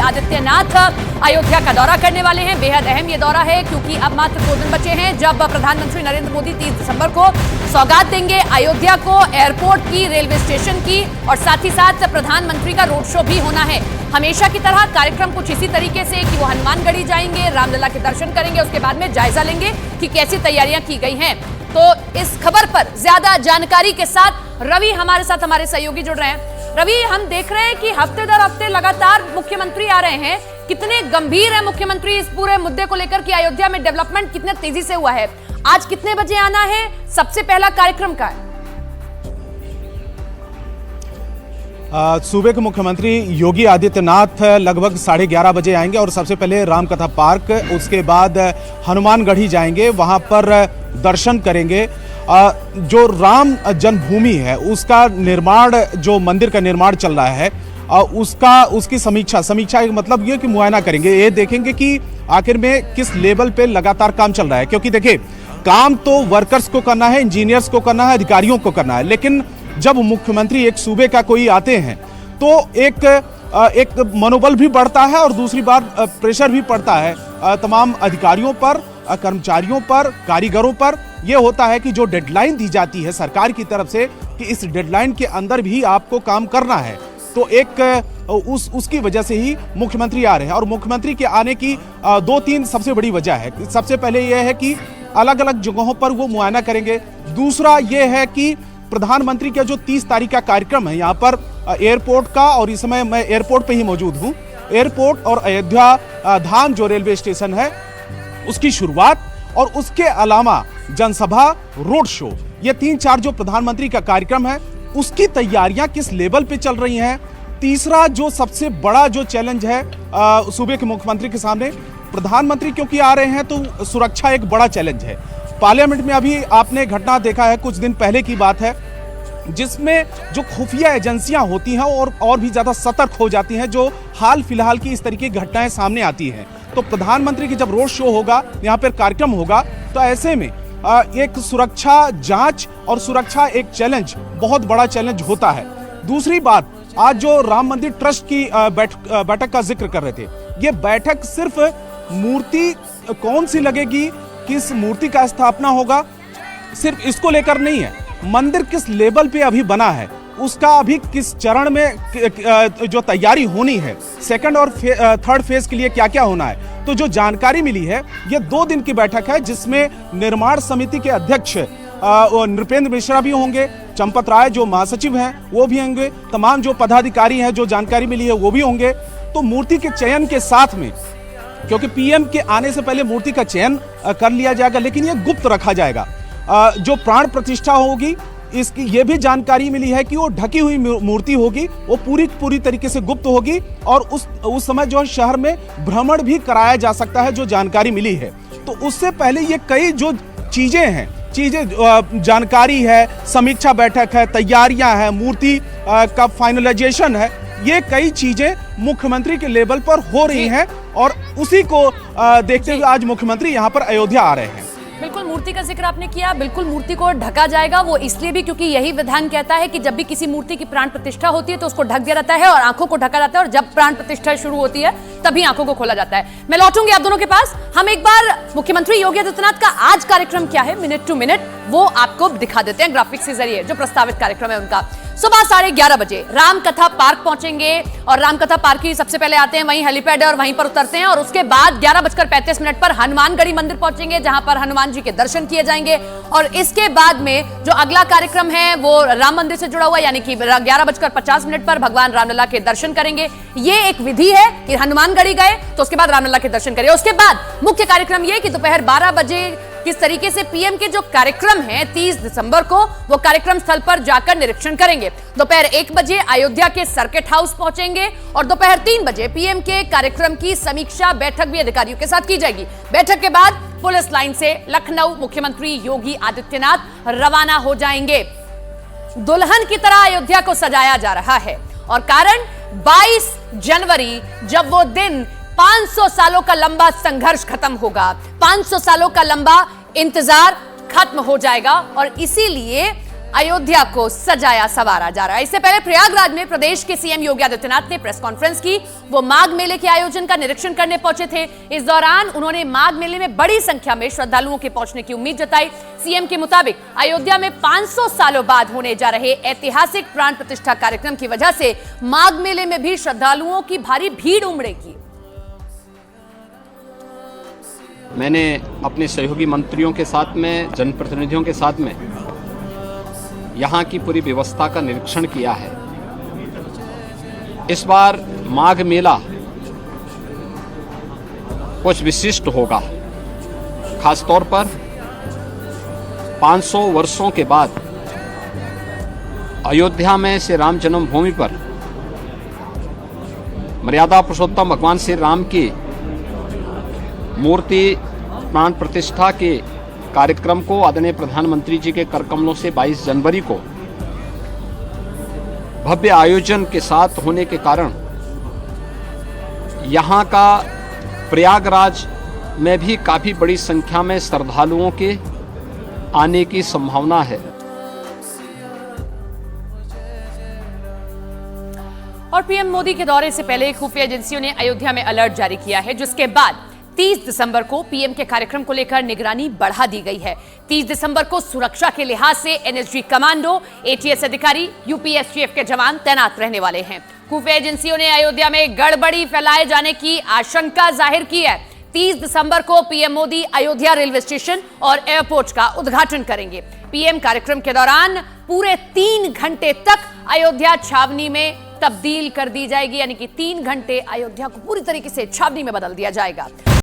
आदित्यनाथ अयोध्या का दौरा करने वाले हैं। बेहद अहम ये दौरा है क्योंकि अब मात्र 2 दिन बचे हैं जब प्रधानमंत्री नरेंद्र मोदी 30 दिसंबर को सौगात देंगे अयोध्या को, एयरपोर्ट की, रेलवे स्टेशन की, और साथ ही साथ प्रधानमंत्री का रोड शो भी होना है। हमेशा की तरह कार्यक्रम कुछ इसी तरीके से कि वो हनुमानगढ़ी जाएंगे, रामलला के दर्शन करेंगे, उसके बाद में जायजा लेंगे कि कैसी तैयारियां की गई हैं। तो इस खबर पर ज्यादा जानकारी के साथ रवि हमारे साथ, हमारे सहयोगी जुड़ रहे हैं। रवि, हम देख रहे हैं कि हफ्ते दर हफ्ते लगातार मुख्यमंत्री आ रहे हैं। कितने गंभीर है मुख्यमंत्री इस पूरे मुद्दे को लेकर कि अयोध्या में डेवलपमेंट कितने तेजी से हुआ है? आज कितने बजे आना है? सबसे पहला कार्यक्रम का है? सूबे के मुख्यमंत्री योगी आदित्यनाथ लगभग 11:30 बजे आएंगे और सबसे पहले रामकथा पार्क, उसके बाद हनुमानगढ़ी जाएंगे, वहां पर दर्शन करेंगे। जो राम जन्मभूमि है उसका निर्माण, जो मंदिर का निर्माण चल रहा है उसकी समीक्षा का मतलब ये कि मुआयना करेंगे, ये देखेंगे कि आखिर में किस लेवल पे लगातार काम चल रहा है। क्योंकि देखिए, काम तो वर्कर्स को करना है, इंजीनियर्स को करना है, अधिकारियों को करना है, लेकिन जब मुख्यमंत्री एक सूबे का कोई आते हैं तो एक मनोबल भी बढ़ता है और दूसरी बात प्रेशर भी पड़ता है तमाम अधिकारियों पर, कर्मचारियों पर, कारीगरों पर। यह होता है कि जो डेडलाइन दी जाती है सरकार की तरफ से कि इस डेडलाइन के अंदर भी आपको काम करना है, तो उसकी वजह से ही मुख्यमंत्री आ रहे हैं। और मुख्यमंत्री के आने की 2-3 सबसे बड़ी वजह है। सबसे पहले यह है कि अलग अलग जगहों पर वो मुआयना करेंगे। दूसरा यह है कि प्रधानमंत्री का जो 30 तारीख का कार्यक्रम है यहाँ पर एयरपोर्ट का, और इस समय मैं एयरपोर्ट पे ही मौजूद हूँ, एयरपोर्ट और अयोध्या धाम जो रेलवे स्टेशन है उसकी शुरुआत, और उसके अलावा जनसभा, रोड शो, ये 3-4 जो प्रधानमंत्री का कार्यक्रम है उसकी तैयारियां किस लेवल पे चल रही हैं। तीसरा जो सबसे बड़ा जो चैलेंज है सूबे के मुख्यमंत्री के सामने, प्रधानमंत्री क्योंकि आ रहे हैं तो सुरक्षा एक बड़ा चैलेंज है। पार्लियामेंट में अभी आपने घटना देखा है, कुछ दिन पहले की बात है, जिसमें जो खुफिया एजेंसियां होती हैं और भी ज्यादा सतर्क हो जाती हैं जो हाल फिलहाल की इस तरीके की घटनाएं सामने आती हैं। तो प्रधानमंत्री की जब रोड शो होगा, यहाँ पर कार्यक्रम होगा, तो ऐसे में एक सुरक्षा जांच और सुरक्षा एक चैलेंज, बहुत बड़ा चैलेंज होता है। दूसरी बात, आज जो राम मंदिर ट्रस्ट की बैठक का जिक्र कर रहे थे, ये बैठक सिर्फ मूर्ति कौन सी लगेगी, किस मूर्ति का स्थापना होगा, सिर्फ इसको लेकर नहीं है। मंदिर किस लेवल पे अभी बना है, उसका अभी किस चरण में जो तैयारी होनी है, सेकंड और थर्ड फेज के लिए क्या क्या होना है। तो जो जानकारी मिली है, ये 2 दिन की बैठक है जिसमें निर्माण समिति के अध्यक्ष नृपेंद्र मिश्रा भी होंगे, चंपत राय जो महासचिव हैं वो भी होंगे, तमाम जो पदाधिकारी हैं जो जानकारी मिली है वो भी होंगे। तो मूर्ति के चयन के साथ में, क्योंकि पीएम के आने से पहले मूर्ति का चयन कर लिया जाएगा, लेकिन ये गुप्त रखा जाएगा। जो प्राण प्रतिष्ठा होगी, इसकी ये भी जानकारी मिली है कि वो ढकी हुई मूर्ति होगी, वो पूरी तरीके से गुप्त होगी, और उस समय जो शहर में भ्रमण भी कराया जा सकता है, जो जानकारी मिली है। तो उससे पहले ये कई जो चीजें जानकारी है, समीक्षा बैठक है, तैयारियां हैं, मूर्ति का फाइनलाइजेशन है, ये कई चीजें मुख्यमंत्री के लेवल पर हो रही हैं, और उसी को देखते हुए आज मुख्यमंत्री यहाँ पर अयोध्या आ रहे हैं। बिल्कुल, मूर्ति का जिक्र आपने किया, बिल्कुल मूर्ति को ढका जाएगा। वो इसलिए भी क्योंकि यही विधान कहता है कि जब भी किसी मूर्ति की प्राण प्रतिष्ठा होती है तो उसको ढक दिया जाता है और आंखों को ढका जाता है, और जब प्राण प्रतिष्ठा शुरू होती है तभी आंखों को खोला जाता है। मैं लौटूंगी आप दोनों के पास। हम एक बार मुख्यमंत्री योगी आदित्यनाथ का आज कार्यक्रम क्या है, मिनट टू मिनट, वो आपको दिखा देते हैं ग्राफिक्स के जरिए। जो प्रस्तावित कार्यक्रम है उनका, सुबह 11:30 बजे रामकथा पार्क पहुंचेंगे, और रामकथा पार्क ही सबसे पहले आते हैं, वहीं हेलीपैड है और वहीं पर उतरते हैं, और उसके बाद 11:35 पर हनुमानगढ़ी मंदिर पहुंचेंगे जहां पर हनुमान जी के दर्शन किए जाएंगे। और इसके बाद में जो अगला कार्यक्रम है वो राम मंदिर से जुड़ा हुआ, यानी कि 11:50 पर भगवान रामलला के दर्शन करेंगे। ये एक विधि है कि हनुमानगढ़ी गए तो उसके बाद रामलला के दर्शन करें। उसके बाद मुख्य कार्यक्रम ये कि दोपहर 12 बजे किस तरीके से पीएम के जो कार्यक्रम है 30 दिसंबर को, वो कार्यक्रम स्थल पर जाकर निरीक्षण करेंगे। दोपहर 1 बजे अयोध्या के सर्किट हाउस पहुंचेंगे, और दोपहर 3 बजे पीएम के कार्यक्रम की समीक्षा बैठक भी अधिकारियों के साथ की जाएगी। बैठक के बाद पुलिस लाइन से लखनऊ मुख्यमंत्री योगी आदित्यनाथ रवाना हो जाएंगे। दुल्हन की तरह अयोध्या को सजाया जा रहा है, और कारण 22 जनवरी, जब वो दिन 500 सालों का लंबा संघर्ष खत्म होगा, 500 सालों का लंबा इंतजार खत्म हो जाएगा, और इसीलिए अयोध्या को सजाया संवारा जा रहा है। इससे पहले प्रयागराज में प्रदेश के सीएम योगी आदित्यनाथ ने प्रेस कॉन्फ्रेंस की। वो माघ मेले के आयोजन का निरीक्षण करने पहुंचे थे। इस दौरान उन्होंने माघ मेले में बड़ी संख्या में श्रद्धालुओं के पहुंचने की उम्मीद जताई। सीएम के मुताबिक अयोध्या में 500 सालों बाद होने जा रहे ऐतिहासिक प्राण प्रतिष्ठा कार्यक्रम की वजह से माघ मेले में भी श्रद्धालुओं की भारी भीड़ उमड़ेगी। मैंने अपने सहयोगी मंत्रियों के साथ में, जनप्रतिनिधियों के साथ में यहाँ की पूरी व्यवस्था का निरीक्षण किया है। इस बार माघ मेला कुछ विशिष्ट होगा। खासतौर पर 500 वर्षों के बाद अयोध्या में श्री राम जन्मभूमि पर मर्यादा पुरुषोत्तम भगवान श्री राम की मूर्ति प्राण प्रतिष्ठा के कार्यक्रम को आदरणीय प्रधानमंत्री जी के कर कमलों से 22 जनवरी को भव्य आयोजन के साथ होने के कारण यहाँ का प्रयागराज में भी काफी बड़ी संख्या में श्रद्धालुओं के आने की संभावना है। और पीएम मोदी के दौरे से पहले खुफिया एजेंसियों ने अयोध्या में अलर्ट जारी किया है, जिसके बाद 30 दिसंबर को पीएम के कार्यक्रम को लेकर निगरानी बढ़ा दी गई है। 30 दिसंबर को सुरक्षा के लिहाज से एनएसजी कमांडो, एटीएस अधिकारी, यूपीएसटीएफ के जवान तैनात रहने वाले हैं। खुफिया एजेंसियों ने अयोध्या में गड़बड़ी फैलाए जाने की आशंका जाहिर की है। 30 दिसंबर को PM Modi Ayodhya railway station और एयरपोर्ट का उद्घाटन करेंगे। पीएम कार्यक्रम के दौरान पूरे 3 घंटे तक अयोध्या छावनी में तब्दील कर दी जाएगी, यानी कि 3 घंटे अयोध्या को पूरी तरीके से छावनी में बदल दिया जाएगा।